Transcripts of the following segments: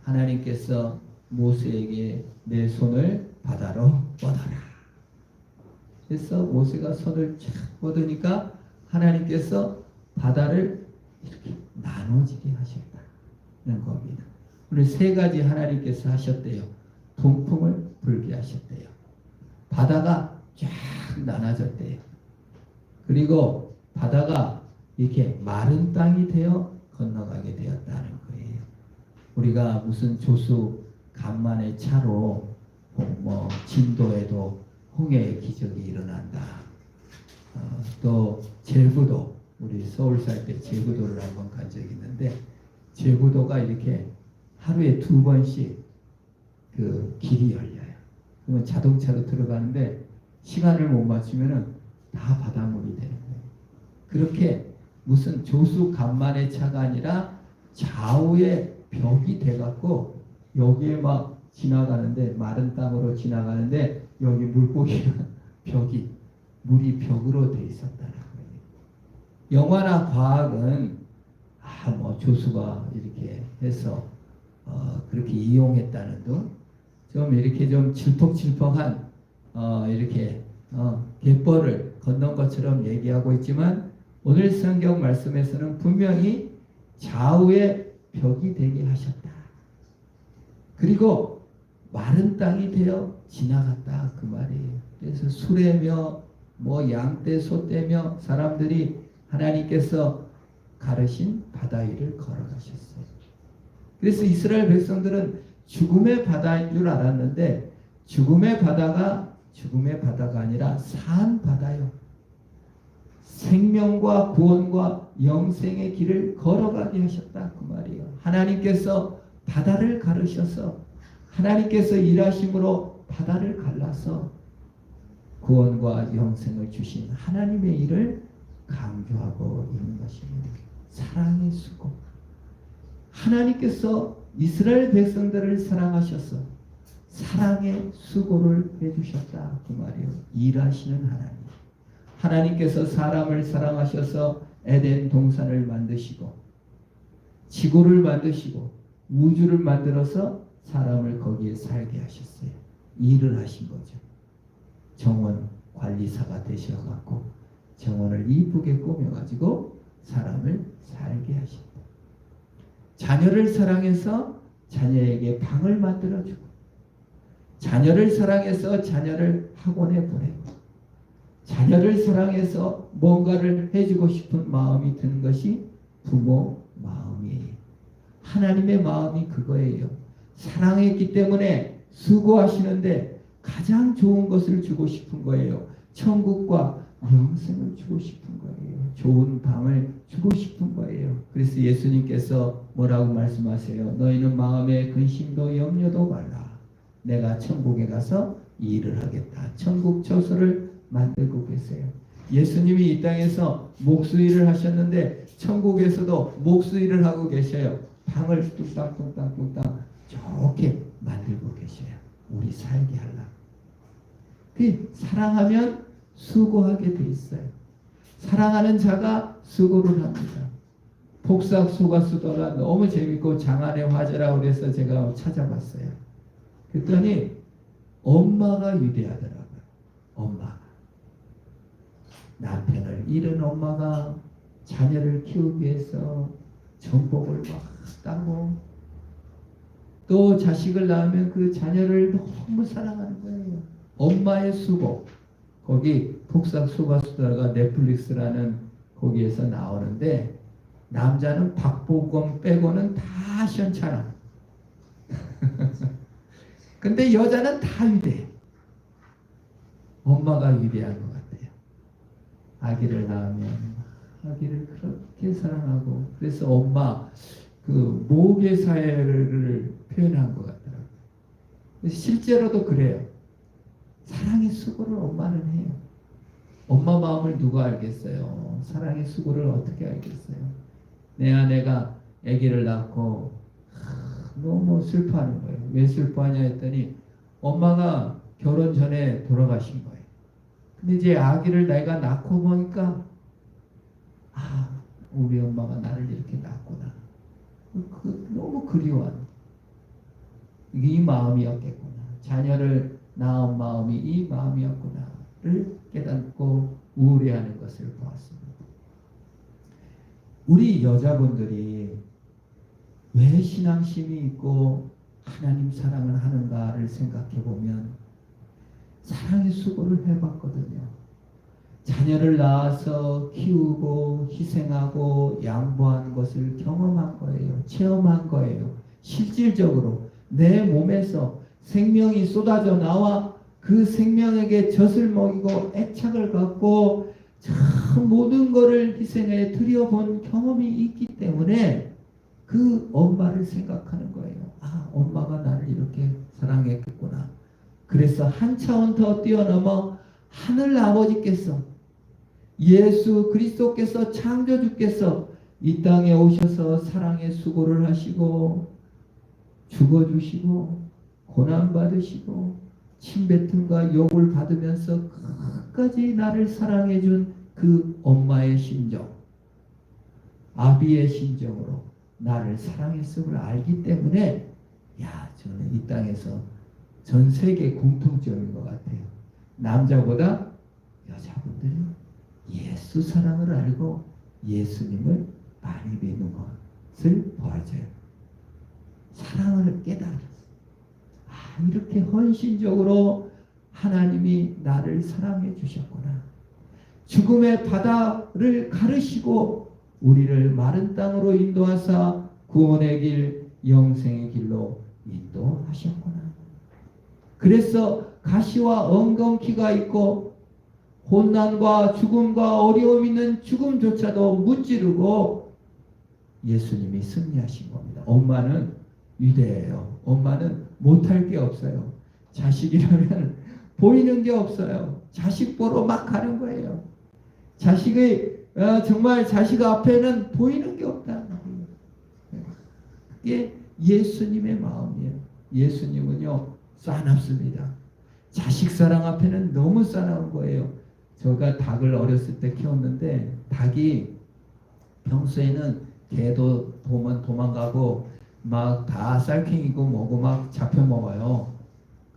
하나님께서 모세에게 내 손을 바다로 뻗어라. 그래서 모세가 손을 쫙 뻗으니까 하나님께서 바다를 이렇게 나눠지게 하셨다는 겁니다. 오늘 세 가지 하나님께서 하셨대요. 동풍을 불게 하셨대요. 바다가 쫙 나눠졌대요. 그리고 바다가 이렇게 마른 땅이 되어 건너가게 되었다는 거예요. 우리가 무슨 조수 간만의 차로 뭐 진도에도 홍해의 기적이 일어난다. 또 제주도, 우리 서울 살 때 제주도를 한번 간 적이 있는데 제주도가 이렇게 하루에 2번씩 그 길이 열려요. 그러면 자동차로 들어가는데 시간을 못 맞추면은 다 바닷물이 되는 거예요. 그렇게 무슨 조수 간만의 차가 아니라 좌우에 벽이 돼갖고 여기에 막 지나가는데 마른 땅으로 지나가는데 여기 물고기가 벽이 물이 벽으로 돼 있었다는 거예요. 영화나 과학은 뭐 조수가 이렇게 해서 그렇게 이용했다는 등 좀 이렇게 좀 질퍽질퍽한 이렇게 갯벌을 건넌 것처럼 얘기하고 있지만 오늘 성경 말씀에서는 분명히 좌우에 벽이 되게 하셨다. 그리고 마른 땅이 되어 지나갔다 그 말이에요. 그래서 수레며 뭐 양떼 소떼며 사람들이 하나님께서 가르신 바다 위를 걸어가셨어요. 그래서 이스라엘 백성들은 죽음의 바다인 줄 알았는데 죽음의 바다가 아니라 산 바다요. 생명과 구원과 영생의 길을 걸어가게 하셨다 그 말이에요. 하나님께서 바다를 가르셔서 하나님께서 일하심으로 바다를 갈라서 구원과 영생을 주신 하나님의 일을 강조하고 있는 것입니다. 사랑의 수고. 하나님께서 이스라엘 백성들을 사랑하셔서 사랑의 수고를 해주셨다 그 말이에요. 일하시는 하나님. 하나님께서 사람을 사랑하셔서 에덴 동산을 만드시고 지구를 만드시고 우주를 만들어서 사람을 거기에 살게 하셨어요. 일을 하신 거죠. 정원 관리사가 되셔갖고 정원을 이쁘게 꾸며가지고 사람을 살게 하신다. 자녀를 사랑해서 자녀에게 방을 만들어주고 자녀를 사랑해서 자녀를 학원에 보내고 자녀를 사랑해서 뭔가를 해주고 싶은 마음이 드는 것이 부모 마음이에요. 하나님의 마음이 그거예요. 사랑했기 때문에 수고하시는데 가장 좋은 것을 주고 싶은 거예요. 천국과 영생을 주고 싶은 거예요. 좋은 방을 주고 싶은 거예요. 그래서 예수님께서 뭐라고 말씀하세요? 너희는 마음에 근심도 염려도 말라. 내가 천국에 가서 일을 하겠다. 천국 처소를 만들고 계세요. 예수님이 이 땅에서 목수일을 하셨는데 천국에서도 목수일을 하고 계셔요. 방을 뚝딱뚝딱뚝딱 좋게 만들고 계셔요. 우리 살게 하려고. 사랑하면 수고하게 돼 있어요. 사랑하는 자가 수고를 합니다. 복삭 소가수도가 너무 재밌고 장안의 화제라고 그래서 제가 찾아봤어요. 그랬더니 엄마가 위대하더라고요. 엄마가. 남편을 잃은 엄마가 자녀를 키우기 위해서 전복을 막 따고 또 자식을 낳으면 그 자녀를 너무 사랑하는 거예요. 엄마의 수고. 거기 복삭 소가수다가 넷플릭스라는 거기에서 나오는데 남자는 박보검 빼고는 다 시원찮아. 근데 여자는 다 위대해. 엄마가 위대한 것 같아요. 아기를 낳으면 아기를 그렇게 사랑하고 그래서 엄마 그 모계 사회를 표현한 것 같더라고요. 실제로도 그래요. 사랑의 수고를 엄마는 해요. 엄마 마음을 누가 알겠어요? 사랑의 수고를 어떻게 알겠어요? 내 아내가 아기를 낳고 너무 슬퍼하는 거예요. 왜 슬퍼하냐 했더니 엄마가 결혼 전에 돌아가신 거예요. 근데 이제 아기를 내가 낳고 보니까 우리 엄마가 나를 이렇게 낳구나. 너무 그리워하는. 이 마음이었겠구나. 자녀를 낳은 마음이 이 마음이었구나를 깨닫고 우울해하는 것을 보았습니다. 우리 여자분들이 왜 신앙심이 있고 하나님 사랑을 하는가를 생각해 보면 사랑의 수고를 해봤거든요. 자녀를 낳아서 키우고 희생하고 양보하는 것을 경험한 거예요. 체험한 거예요. 실질적으로 내 몸에서 생명이 쏟아져 나와 그 생명에게 젖을 먹이고 애착을 갖고 참 모든 것을 희생해 드려본 경험이 있기 때문에 그 엄마를 생각하는 거예요. 아, 엄마가 나를 이렇게 사랑했겠구나. 그래서 한 차원 더 뛰어넘어 하늘 아버지께서 예수 그리스도께서 창조주께서 이 땅에 오셔서 사랑의 수고를 하시고 죽어주시고 고난받으시고 침뱉음과 욕을 받으면서 끝까지 나를 사랑해준 그 엄마의 심정, 아비의 심정으로 나를 사랑했음을 알기 때문에 저는 이 땅에서 전 세계 공통점인 것 같아요. 남자보다 여자분들이 예수 사랑을 알고 예수님을 많이 믿는 것을 보여줘요. 사랑을 깨달았어요. 이렇게 헌신적으로 하나님이 나를 사랑해 주셨구나. 죽음의 바다를 가르시고 우리를 마른 땅으로 인도하사 구원의 길, 영생의 길로 인도하셨구나. 그래서 가시와 엉겅퀴가 있고 혼난과 죽음과 어려움 있는 죽음조차도 무찌르고 예수님이 승리하신 겁니다. 엄마는 위대해요. 엄마는 못할 게 없어요. 자식이라면 보이는 게 없어요. 자식 보러 막 가는 거예요. 정말 자식 앞에는 보이는 게 없다는 거예요. 그게 예수님의 마음이에요. 예수님은요 싸납습니다. 자식 사랑 앞에는 너무 싸나운 거예요. 제가 닭을 어렸을 때 키웠는데 닭이 평소에는 개도 보면 도망가고 막 다 쌀캥이고 뭐고 막 잡혀 먹어요.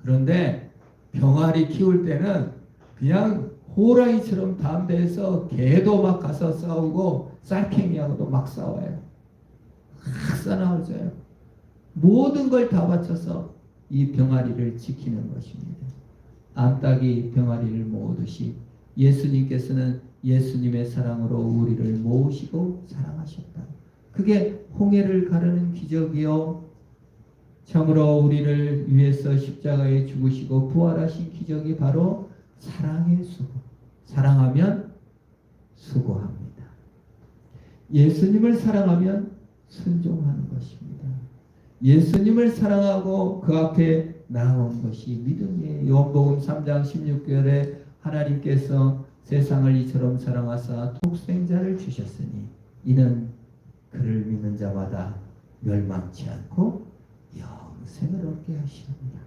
그런데 병아리 키울 때는 그냥 호랑이처럼 담대해서 개도 막 가서 싸우고 쌀캥이하고도 막 싸워요. 막 싸나워져요. 모든 걸 다 바쳐서 이 병아리를 지키는 것입니다. 암탉이 병아리를 모으듯이 예수님께서는 예수님의 사랑으로 우리를 모으시고 사랑하셨다. 그게 홍해를 가르는 기적이요. 참으로 우리를 위해서 십자가에 죽으시고 부활하신 기적이 바로 사랑의 수고. 사랑하면 수고합니다. 예수님을 사랑하면 순종하는 것입니다. 예수님을 사랑하고 그 앞에 나온 것이 믿음이에요. 요한복음 3장 16절에 하나님께서 세상을 이처럼 사랑하사 독생자를 주셨으니 이는 그를 믿는 자마다 멸망치 않고 영생을 얻게 하시옵니다.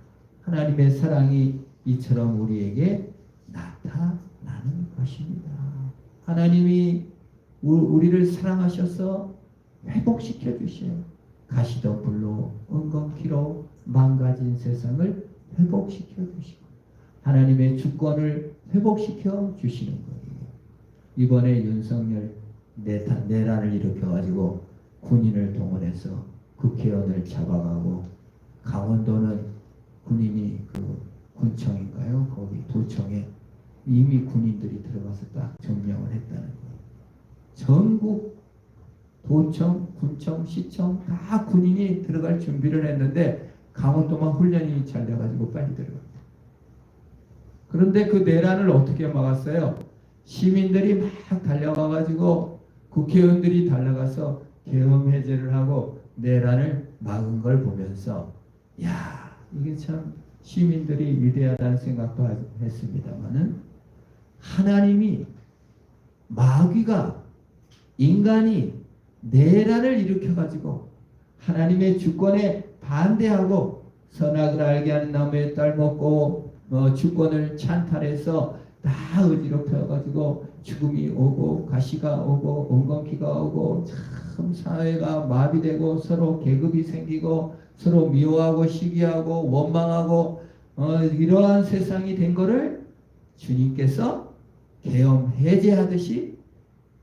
하나님의 사랑이 이처럼 우리에게 나타나는 것입니다. 하나님이 우리를 사랑하셔서 회복시켜 주셔요. 가시덤불로 엉겅퀴로 망가진 세상을 회복시켜 주시고 하나님의 주권을 회복시켜 주시는 거예요. 이번에 윤석열 내란을 일으켜가지고 군인을 동원해서 국회의원을 잡아가고 강원도는 군인이 그 군청인가요? 거기 도청에 이미 군인들이 들어가서 딱 점령을 했다는 거예요. 전국 도청, 군청, 시청 다 군인이 들어갈 준비를 했는데 강원도만 훈련이 잘 돼가지고 빨리 들어갑니다. 그런데 그 내란을 어떻게 막았어요? 시민들이 막 달려가가지고 국회의원들이 달려가서 계엄 해제를 하고 내란을 막은 걸 보면서 이게 참 시민들이 위대하다는 생각도 했습니다마는 하나님이 마귀가 인간이 내란을 일으켜가지고 하나님의 주권에 반대하고 선악을 알게 하는 나무의 딸 먹고 주권을 찬탈해서 다 어지럽혀가지고 죽음이 오고 가시가 오고 엉겅퀴가 오고 참 사회가 마비되고 서로 계급이 생기고 서로 미워하고 시기하고 원망하고 이러한 세상이 된 거를 주님께서 계엄 해제하듯이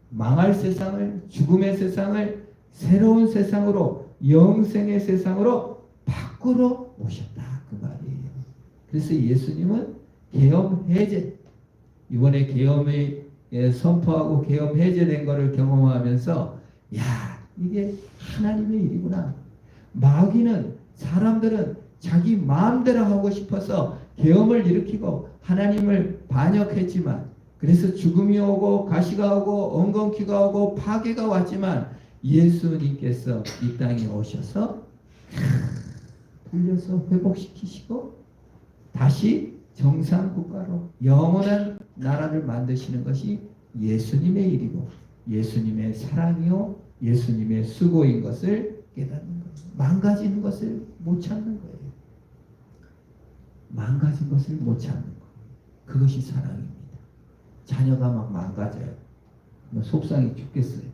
망할 세상을, 죽음의 세상을 새로운 세상으로, 영생의 세상으로 바꾸러 오셨다 그 말이에요. 그래서 예수님은 계엄 해제, 이번에 계엄이 선포하고 계엄 해제된 것을 경험하면서 야, 이게 하나님의 일이구나. 마귀는, 사람들은 자기 마음대로 하고 싶어서 계엄을 일으키고 하나님을 반역했지만, 그래서 죽음이 오고 가시가 오고 엉겅퀴가 오고 파괴가 왔지만 예수님께서 이 땅에 오셔서 돌려서 회복시키시고 다시 정상 국가로 영원한 나라를 만드시는 것이 예수님의 일이고 예수님의 사랑이요 예수님의 수고인 것을 깨닫는 거예요. 망가진 것을 못 찾는 거예요. 망가진 것을 못 찾는 거예요. 그것이 사랑입니다. 자녀가 막 망가져요. 속상해 죽겠어요.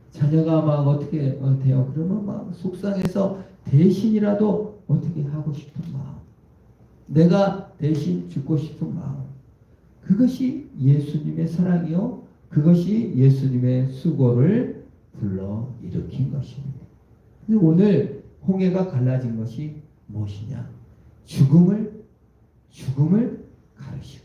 자녀가 막 어떻게 돼요? 그러면 막 속상해서 대신이라도 어떻게 하고 싶은 마음, 내가 대신 죽고 싶은 마음, 그것이 예수님의 사랑이요 그것이 예수님의 수고를 불러일으킨 것입니다. 오늘 홍해가 갈라진 것이 무엇이냐? 죽음을 가르시고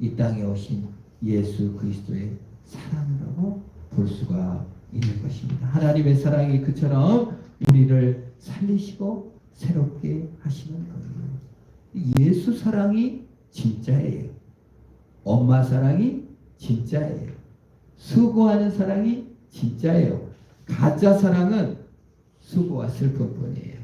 이 땅에 오신 예수 그리스도의 사랑이라고 볼 수가 있는 것입니다. 하나님의 사랑이 그처럼 우리를 살리시고 새롭게 하시는 거예요. 예수 사랑이 진짜예요. 엄마 사랑이 진짜예요. 수고하는 사랑이 진짜예요. 가짜 사랑은 수고와 슬픔뿐이에요.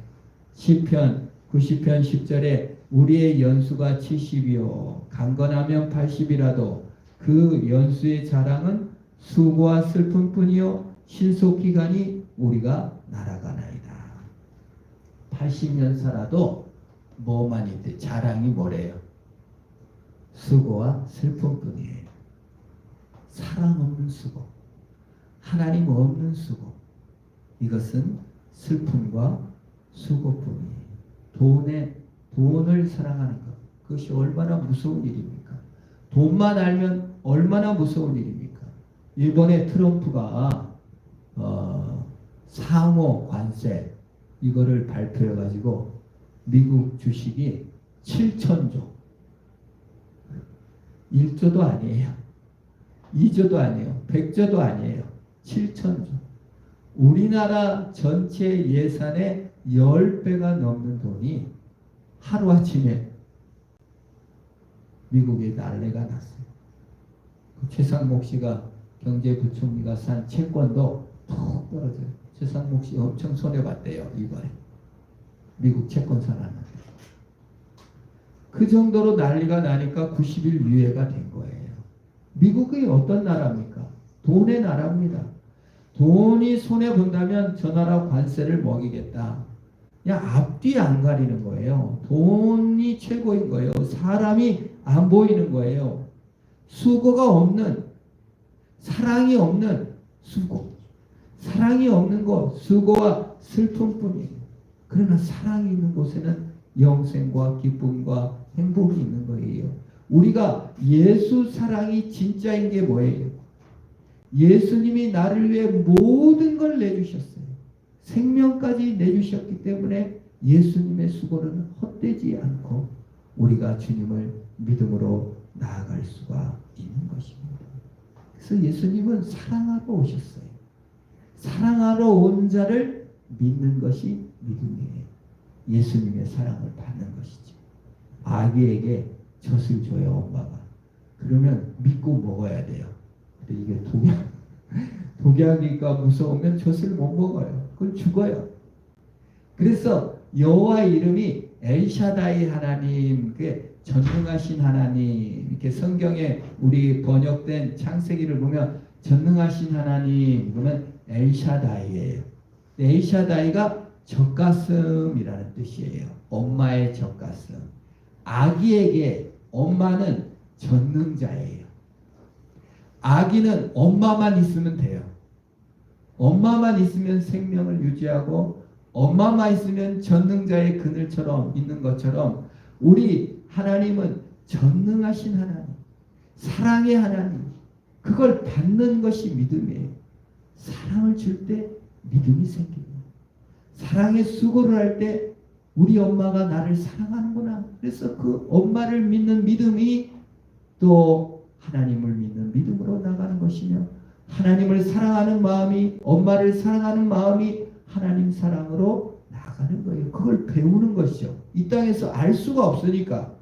시편 90편 10절에 우리의 연수가 70이요 강건하면 80이라도 그 연수의 자랑은 수고와 슬픔뿐이요 신속히 가니 우리가 날아가나이다. 80년 살아도 뭐만 있대? 자랑이 뭐래요? 수고와 슬픔뿐이에요. 사랑 없는 수고, 하나님 없는 수고, 이것은 슬픔과 수고뿐이에요. 돈을 사랑하는 것, 그것이 얼마나 무서운 일입니까? 돈만 알면 얼마나 무서운 일입니까? 일본의 트럼프가 상호 관세 이거를 발표해가지고 미국 주식이 7천조, 1조도 아니에요, 2조도 아니에요, 100조도 아니에요, 7천조. 우리나라 전체 예산의 10배가 넘는 돈이 하루아침에 미국에 난리가 났어요. 최상목 씨가 경제부총리가 산 채권도 푹 떨어져요. 최상목 씨 엄청 손해봤대요. 이번에 미국 채권 사놨는데 그 정도로 난리가 나니까 90일 유예가 된 거예요. 미국이 어떤 나라입니까? 돈의 나라입니다. 돈이 손해본다면 저 나라 관세를 먹이겠다. 그냥 앞뒤 안 가리는 거예요. 돈이 최고인 거예요. 사람이 안 보이는 거예요. 수고가 없는, 사랑이 없는 수고, 사랑이 없는 것, 수고와 슬픔뿐이에요. 그러나 사랑이 있는 곳에는 영생과 기쁨과 행복이 있는 거예요. 우리가 예수 사랑이 진짜인 게 뭐예요? 예수님이 나를 위해 모든 걸 내주셨어요. 생명까지 내주셨기 때문에 예수님의 수고는 헛되지 않고 우리가 주님을 믿음으로 나아갈 수가 있는 것입니다. 그래서 예수님은 사랑하러 오셨어요. 사랑하러 온 자를 믿는 것이 믿음이에요. 예수님의 사랑을 받는 것이죠. 아기에게 젖을 줘요, 엄마가. 그러면 믿고 먹어야 돼요. 근데 이게 독약이니까 무서우면 젖을 못 먹어요. 그건 죽어요. 그래서 여호와 이름이 엘샤다이 하나님, 그 전능하신 하나님, 이렇게 성경에 우리 번역된 창세기를 보면 전능하신 하나님 그러면 엘샤다이예요. 엘샤다이가 젖가슴이라는 뜻이에요. 엄마의 젖가슴. 아기에게 엄마는 전능자예요. 아기는 엄마만 있으면 돼요. 엄마만 있으면 생명을 유지하고 엄마만 있으면 전능자의 그늘처럼 있는 것처럼 우리 하나님은 전능하신 하나님, 사랑의 하나님, 그걸 받는 것이 믿음이에요. 사랑을 줄 때 믿음이 생깁니다. 사랑의 수고를 할 때 우리 엄마가 나를 사랑하는구나. 그래서 그 엄마를 믿는 믿음이 또 하나님을 믿는 믿음으로 나가는 것이며 하나님을 사랑하는 마음이 엄마를 사랑하는 마음이 하나님 사랑으로 나가는 거예요. 그걸 배우는 것이죠. 이 땅에서 알 수가 없으니까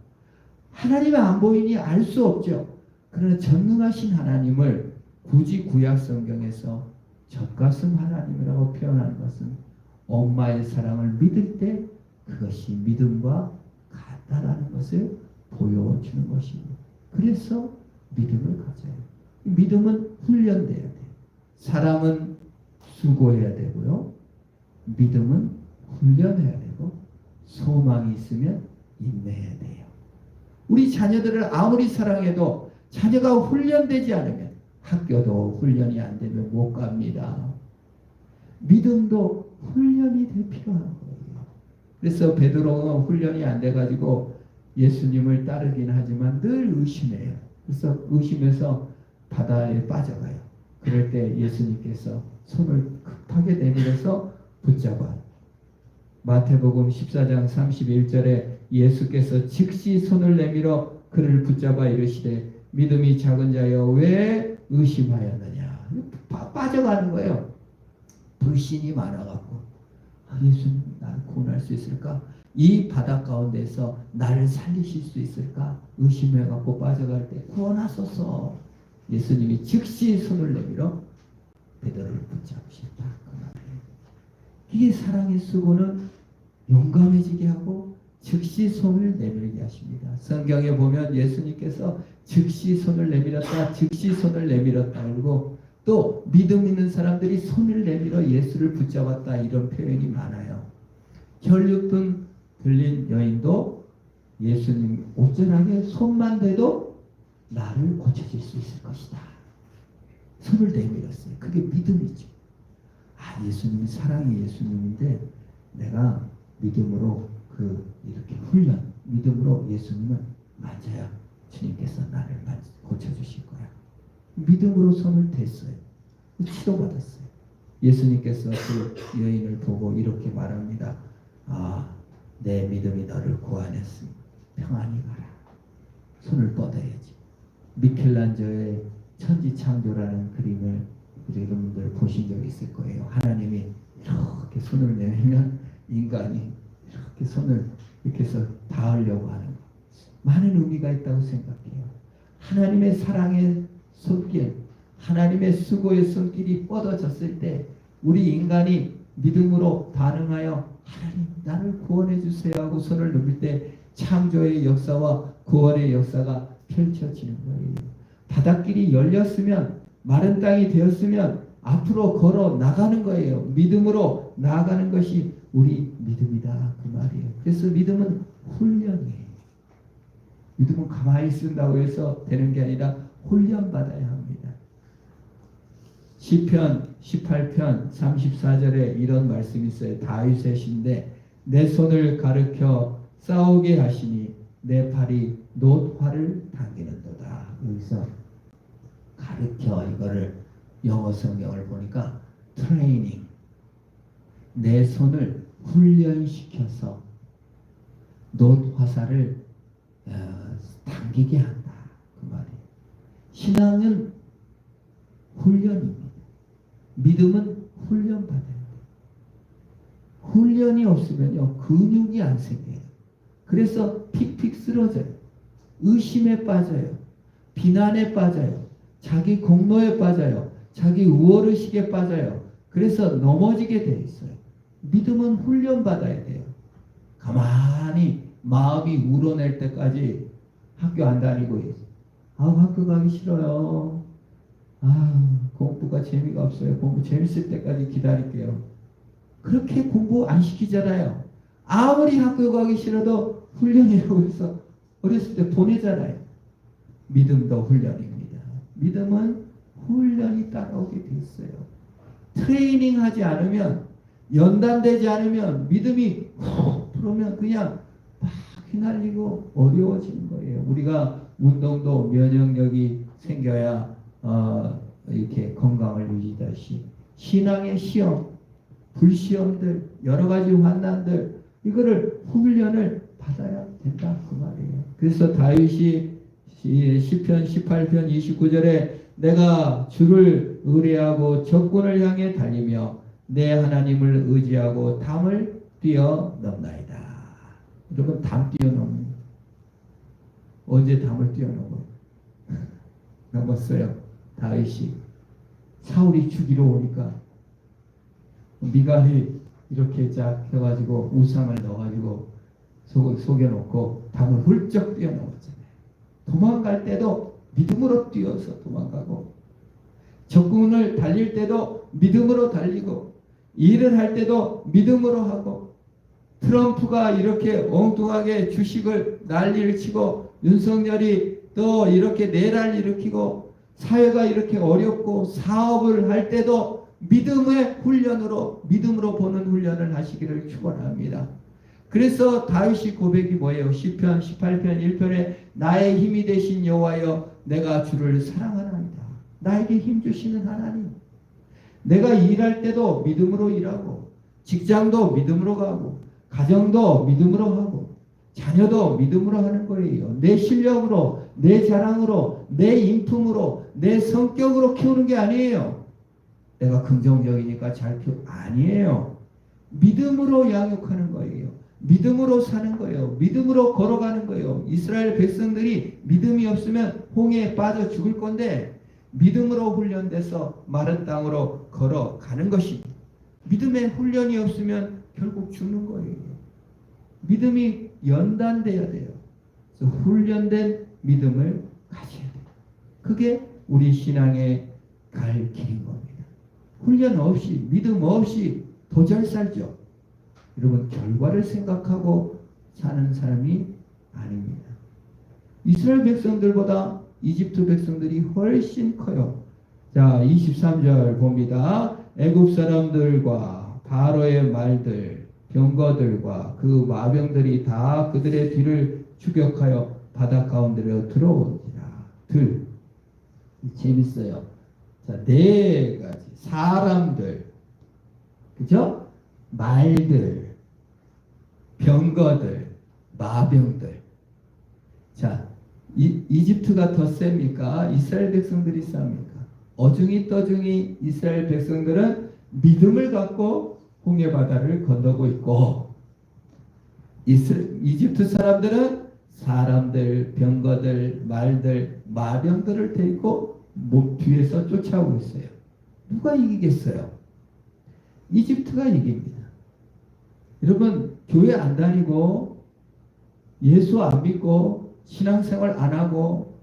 하나님이 안 보이니 알 수 없죠. 그러나 전능하신 하나님을 굳이 구약 성경에서 젖가슴 하나님이라고 표현하는 것은 엄마의 사랑을 믿을 때 그것이 믿음과 같다라는 것을 보여주는 것입니다. 그래서 믿음을 가져야 해요. 믿음은 훈련돼야 돼요. 사람은 수고해야 되고요. 믿음은 훈련해야 되고 소망이 있으면 인내해야 돼요. 우리 자녀들을 아무리 사랑해도 자녀가 훈련되지 않으면 학교도 훈련이 안 되면 못 갑니다. 믿음도 훈련이 필요한 거예요. 그래서 베드로가 훈련이 안 돼가지고 예수님을 따르긴 하지만 늘 의심해요. 그래서 의심해서 바다에 빠져가요. 그럴 때 예수님께서 손을 급하게 내밀어서 붙잡아요. 마태복음 14장 31절에 예수께서 즉시 손을 내밀어 그를 붙잡아 이르시되 믿음이 작은 자여 왜 의심하였느냐. 빠져가는 거예요. 불신이 많아갖고 예수님 나를 구원할 수 있을까? 이 바다 가운데서 나를 살리실 수 있을까? 의심해갖고 빠져갈 때 구원하소서. 예수님이 즉시 손을 내밀어 베드로를 붙잡으셨다. 그 말이에요. 이게 사랑의 수고는 용감해지게 하고 즉시 손을 내밀게 하십니다. 성경에 보면 예수님께서 즉시 손을 내밀었다, 즉시 손을 내밀었다. 그리고 또 믿음 있는 사람들이 손을 내밀어 예수를 붙잡았다. 이런 표현이 많아요. 혈육등 들린 여인도 예수님 온전하게 손만 대도 나를 고쳐줄 수 있을 것이다. 손을 내밀었어요. 그게 믿음이죠. 아, 예수님이 사랑의 예수님인데 내가 믿음으로 이렇게 훈련, 믿음으로 예수님을 만져야 주님께서 나를 고쳐주실 거야. 믿음으로 손을 댔어요. 치료받았어요. 예수님께서 그 여인을 보고 이렇게 말합니다. 아, 내 믿음이 너를 구원했으니 평안히 가라. 손을 뻗어야지. 미켈란젤로의 천지창조라는 그림을 여러분들 보신 적 있을 거예요. 하나님이 이렇게 손을 내밀면 인간이 이렇게 손을 이렇게 해서 닿으려고 하는 거. 많은 의미가 있다고 생각해요. 하나님의 사랑의 손길, 하나님의 수고의 손길이 뻗어졌을 때 우리 인간이 믿음으로 반응하여 하나님 나를 구원해 주세요 하고 손을 넘길 때 창조의 역사와 구원의 역사가 펼쳐지는 거예요. 바닷길이 열렸으면 마른 땅이 되었으면 앞으로 걸어 나가는 거예요. 믿음으로 나아가는 것이 우리 믿음이다 그 말이에요. 그래서 믿음은 훈련이에요. 믿음은 가만히 있는다고 해서 되는 게 아니라 훈련받아야 합니다. 시편 18편 34절에 이런 말씀이 있어요. 다윗의 시인데 내 손을 가르쳐 싸우게 하시니 내 팔이 놋화를 당기는도다. 여기서 가르쳐 이거를 영어 성경을 보니까 트레이닝, 내 손을 훈련시켜서 놋화살을 당기게 한다. 그 말이에요. 신앙은 훈련입니다. 믿음은 훈련받아야 돼요. 훈련이 없으면요 근육이 안 생겨요. 그래서 픽픽 쓰러져요. 의심에 빠져요. 비난에 빠져요. 자기 공로에 빠져요. 자기 우월의식에 빠져요. 그래서 넘어지게 돼 있어요. 믿음은 훈련받아야 돼요. 가만히 마음이 우러낼 때까지 학교 안 다니고 있어요. 아, 학교 가기 싫어요. 아, 공부가 재미가 없어요. 공부 재밌을 때까지 기다릴게요. 그렇게 공부 안 시키잖아요. 아무리 학교 가기 싫어도 훈련이라고 해서 어렸을 때 보내잖아요. 믿음도 훈련입니다. 믿음은 훈련이 따라오게 돼 있어요. 트레이닝하지 않으면, 연단되지 않으면, 믿음이 그러면 그냥 막 휘날리고 어려워지는 거예요. 우리가 운동도 면역력이 생겨야 이렇게 건강을 유지하시. 신앙의 시험, 불시험들, 여러 가지 환난들, 이거를 훈련을 받아야 된다 그 말이에요. 그래서 다윗이 시편 18편 29절에 내가 주를 의뢰하고 적군을 향해 달리며 내 하나님을 의지하고 담을 뛰어넘나이다. 여러분, 담 뛰어넘는 언제 담을 뛰어넘어요? 넘었어요. 다윗이 사울이 죽이러 오니까 미갈이 이렇게 쫙 해가지고 우상을 넣어가지고 속여놓고 담을 훌쩍 뛰어넘었잖아요. 도망갈 때도 믿음으로 뛰어서 도망가고, 적군을 달릴 때도 믿음으로 달리고, 일을 할 때도 믿음으로 하고, 트럼프가 이렇게 엉뚱하게 주식을 난리를 치고, 윤석열이 또 이렇게 내란 일으키고, 사회가 이렇게 어렵고 사업을 할 때도 믿음의 훈련으로, 믿음으로 보는 훈련을 하시기를 축원합니다. 그래서 다윗이 고백이 뭐예요? 시편 18편 1편에 나의 힘이 되신 여호와여 내가 주를 사랑하나이다. 나에게 힘 주시는 하나님. 내가 일할 때도 믿음으로 일하고, 직장도 믿음으로 가고, 가정도 믿음으로 하고, 자녀도 믿음으로 하는 거예요. 내 실력으로, 내 자랑으로, 내 인품으로, 내 성격으로 키우는 게 아니에요. 내가 긍정적이니까 잘 아니에요. 믿음으로 양육하는 거예요. 믿음으로 사는 거예요. 믿음으로 걸어가는 거예요. 이스라엘 백성들이 믿음이 없으면 홍해에 빠져 죽을 건데 믿음으로 훈련돼서 마른 땅으로 걸어가는 것입니다. 믿음의 훈련이 없으면 결국 죽는 거예요. 믿음이 연단돼야 돼요. 그래서 훈련된 믿음을 가져야 돼요. 그게 우리 신앙의 갈 길인 겁니다. 훈련 없이, 믿음 없이 더 잘 살죠. 여러분, 결과를 생각하고 사는 사람이 아닙니다. 이스라엘 백성들보다 이집트 백성들이 훨씬 커요. 자, 23절 봅니다. 애굽 사람들과 바로의 말들, 병거들과 그 마병들이 다 그들의 뒤를 추격하여 바다 가운데로 들어오니라. 재밌어요. 자, 네 가지 사람들, 그죠? 말들, 병거들, 마병들. 자, 이집트가 더 셉니까? 이스라엘 백성들이 쌉니까? 어중이 떠중이 이스라엘 백성들은 믿음을 갖고 홍해 바다를 건너고 있고, 이집트 사람들은 사람들, 병거들, 말들, 마병들을 데리고 뒤에서 쫓아오고 있어요. 누가 이기겠어요? 이집트가 이깁니다. 여러분, 교회 안 다니고 예수 안 믿고 신앙생활 안 하고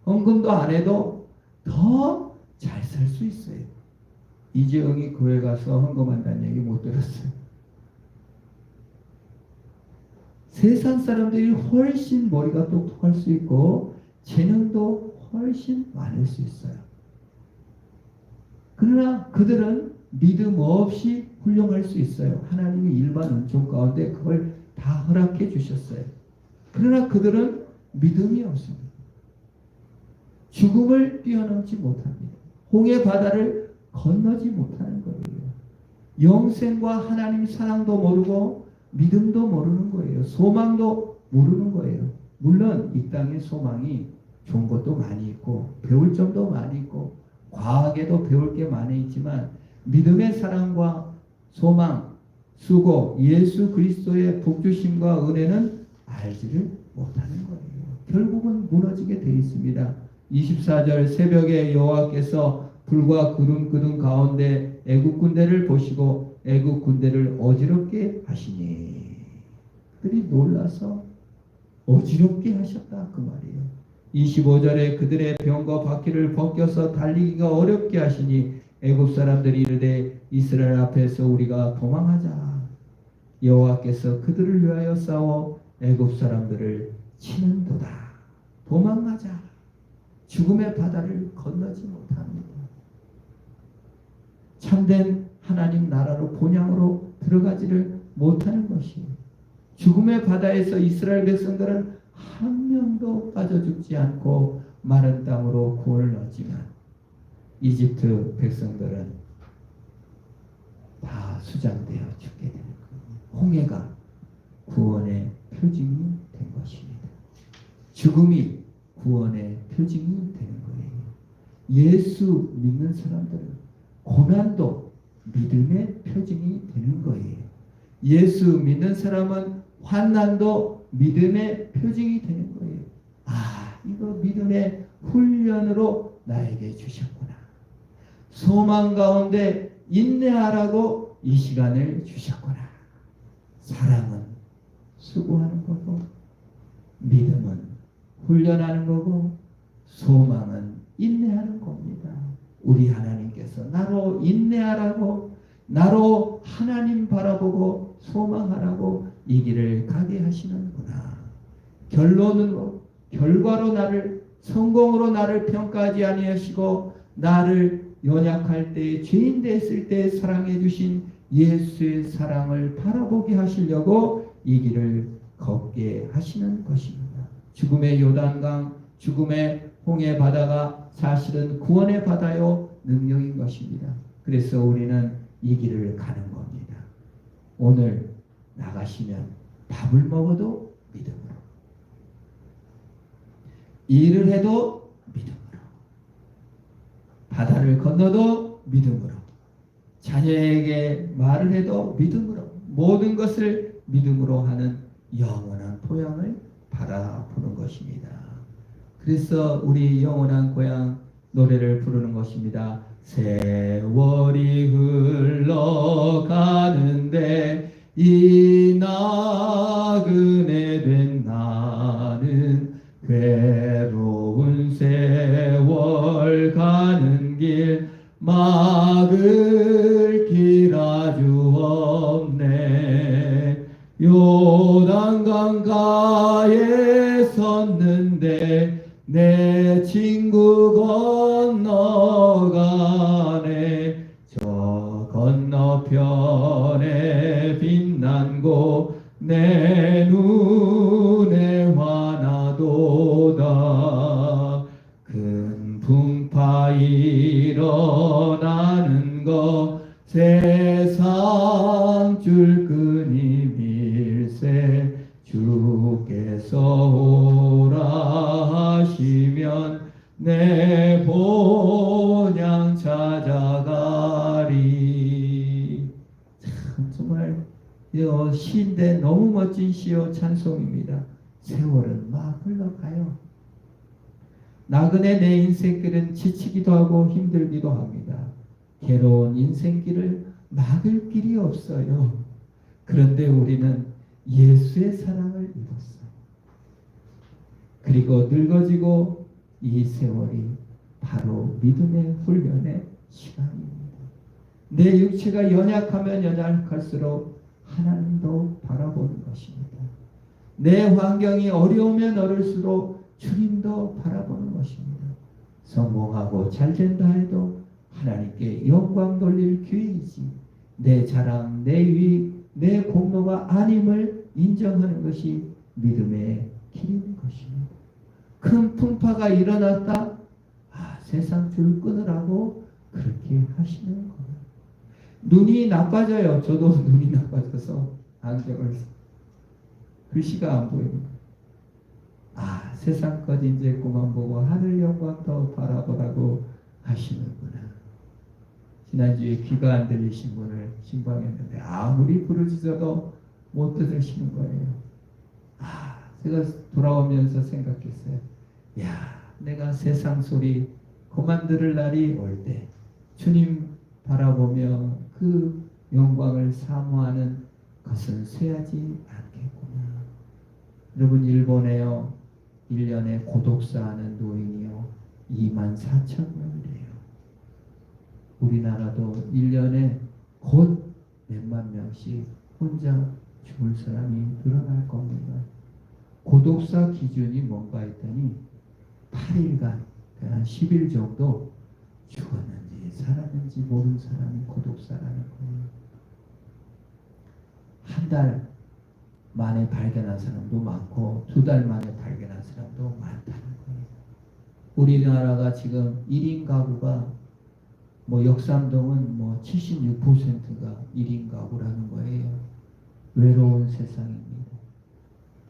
헌금도 안 해도 더 잘 살 수 있어요. 이재용이 교회 가서 헌금한다는 얘기 못 들었어요. 세상 사람들이 훨씬 머리가 똑똑할 수 있고 재능도 훨씬 많을 수 있어요. 그러나 그들은 믿음 없이 훌륭할 수 있어요. 하나님이 일반 은총 가운데 그걸 다 허락해 주셨어요. 그러나 그들은 믿음이 없습니다. 죽음을 뛰어넘지 못합니다. 홍해 바다를 건너지 못하는 거예요. 영생과 하나님 사랑도 모르고 믿음도 모르는 거예요. 소망도 모르는 거예요. 물론 이 땅에 소망이 좋은 것도 많이 있고 배울 점도 많이 있고 과학에도 배울 게 많이 있지만 믿음의 사랑과 소망, 수고, 예수 그리스도의 복주심과 은혜는 알지를 못하는 거예요. 결국은 무너지게 되어 있습니다. 24절 새벽에 여호와께서 불과 구름 가운데 애국 군대를 보시고 애국 군대를 어지럽게 하시니, 그들이 놀라서 어지럽게 하셨다 그 말이에요. 25절에 그들의 병과 바퀴를 벗겨서 달리기가 어렵게 하시니 애굽 사람들이 이르되 이스라엘 앞에서 우리가 도망하자. 여호와께서 그들을 위하여 싸워 애굽 사람들을 치는도다. 도망하자. 죽음의 바다를 건너지 못합니다. 참된 하나님 나라로 본향으로 들어가지를 못하는 것이에요. 죽음의 바다에서 이스라엘 백성들은 한 명도 빠져 죽지 않고 마른 땅으로 구원을 얻지만 이집트 백성들은 다 수장되어 죽게 되는 거예요. 홍해가 구원의 표징이 된 것입니다. 죽음이 구원의 표징이 되는 거예요. 예수 믿는 사람들은 고난도 믿음의 표징이 되는 거예요. 예수 믿는 사람은 환난도 믿음의 표징이 되는 거예요. 아, 이거 믿음의 훈련으로 나에게 주셨구나. 소망 가운데 인내하라고 이 시간을 주셨구나. 사랑은 수고하는 거고, 믿음은 훈련하는 거고, 소망은 인내하는 겁니다. 우리 하나님께서 나로 인내하라고, 나로 하나님 바라보고 소망하라고 이 길을 가게 하시는구나. 결과로 나를, 성공으로 나를 평가하지 아니하시고 나를 연약할 때, 죄인 됐을 때 사랑해 주신 예수의 사랑을 바라보게 하시려고 이 길을 걷게 하시는 것입니다. 죽음의 요단강, 죽음의 홍해 바다가 사실은 구원의 바다요 능력인 것입니다. 그래서 우리는 이 길을 가는 겁니다. 오늘 나가시면 밥을 먹어도 믿음으로, 일을 해도 믿음으로, 바다를 건너도 믿음으로, 자녀에게 말을 해도 믿음으로, 모든 것을 믿음으로 하는 영원한 보양을 바라보는 것입니다. 그래서 우리 영원한 고향 노래를 부르는 것입니다. 세월이 흘러가는데 이 나그네 된 나는 괴로운 세월 가는 길 막을 길 아주 없네. 요단강 가에 섰는데 내 친구 건너가네. 저 건너편에 빛난 곳 내 눈에 환하도다. 큰 풍파 일어나는 것 세상 줄끈이 밀세. 주께서 오라 하시면 내 본향 찾아가리. 참 정말 시인데 너무 멋진 시요 찬송입니다. 세월은 막 흘러가요. 나그네 내 인생길은 지치기도 하고 힘들기도 합니다. 괴로운 인생길을 막을 길이 없어요. 그런데 우리는 예수의 사랑을 입었어요. 그리고 늙어지고 이 세월이 바로 믿음의 훈련의 시간입니다. 내 육체가 연약하면 연약할수록 하나님도 바라보는 것입니다. 내 환경이 어려우면 어려울수록 주님도 바라보는 것입니다. 성공하고 잘된다 해도 하나님께 영광 돌릴 기회이지, 내 자랑, 내 유익, 내 공로가 아님을 인정하는 것이 믿음의 길인 것입니다. 큰 풍파가 일어났다, 세상 줄 끊으라고 그렇게 하시는 거예요. 눈이 나빠져요. 저도 눈이 나빠져서 안경을 글씨가 안 보입니다. 세상 것 이제 그만 보고 하늘 영광 더 바라보라고 하시는구나. 지난주에 귀가 안 들리신 분을 신방했는데 아무리 부르짖어도 못 들으시는 거예요. 제가 돌아오면서 생각했어요. 내가 세상 소리 그만 들을 날이 올 때 주님 바라보며 그 영광을 사모하는 것은 쇠하지 않겠구나. 여러분, 일본에요 1년에 고독사하는 노인이요 24,000명이래요. 우리나라도 1년에 곧 몇만 명씩 혼자 죽을 사람이 늘어날 겁니다. 고독사 기준이 뭔가 했더니 8일간 한 10일 정도 죽었는지 살았는지 모르는 사람이 고독사라는 거예요. 한 달 만에 발견한 사람도 많고 2달 만에 발견한 사람도 많다는 거예요. 우리나라가 지금 1인 가구가 역삼동은 76%가 1인 가구라는 거예요. 외로운 세상입니다.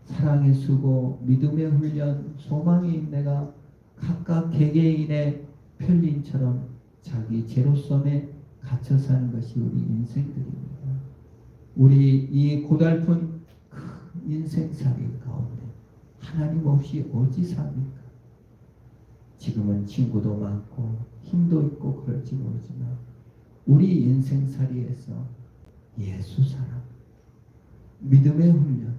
사랑의 수고, 믿음의 훈련, 소망의 인내가 각각 개개인의 편린처럼 자기 제로섬에 갇혀 사는 것이 우리 인생들입니다. 우리 이 고달픈 큰 인생살이 가운데 하나님 없이 어찌 삽니까? 지금은 친구도 많고 힘도 있고 그럴지 모르지만 우리 인생살이에서 예수 사랑, 믿음의 훈련,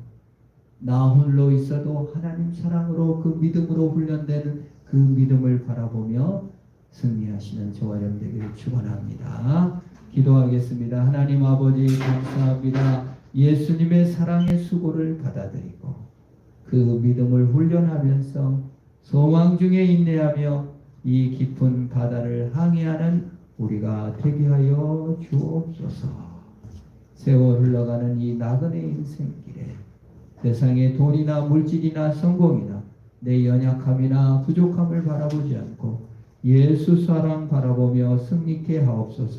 나 홀로 있어도 하나님 사랑으로 그 믿음으로 훈련되는 그 믿음을 바라보며 승리하시는 저와 여러분 되기를 축원합니다. 기도하겠습니다. 하나님 아버지 감사합니다. 예수님의 사랑의 수고를 받아들이고 그 믿음을 훈련하면서 소망 중에 인내하며 이 깊은 바다를 항해하는 우리가 되게 하여 주옵소서. 세월 흘러가는 이 나그네 인생길에 세상의 돈이나 물질이나 성공이나 내 연약함이나 부족함을 바라보지 않고 예수 사랑 바라보며 승리케 하옵소서.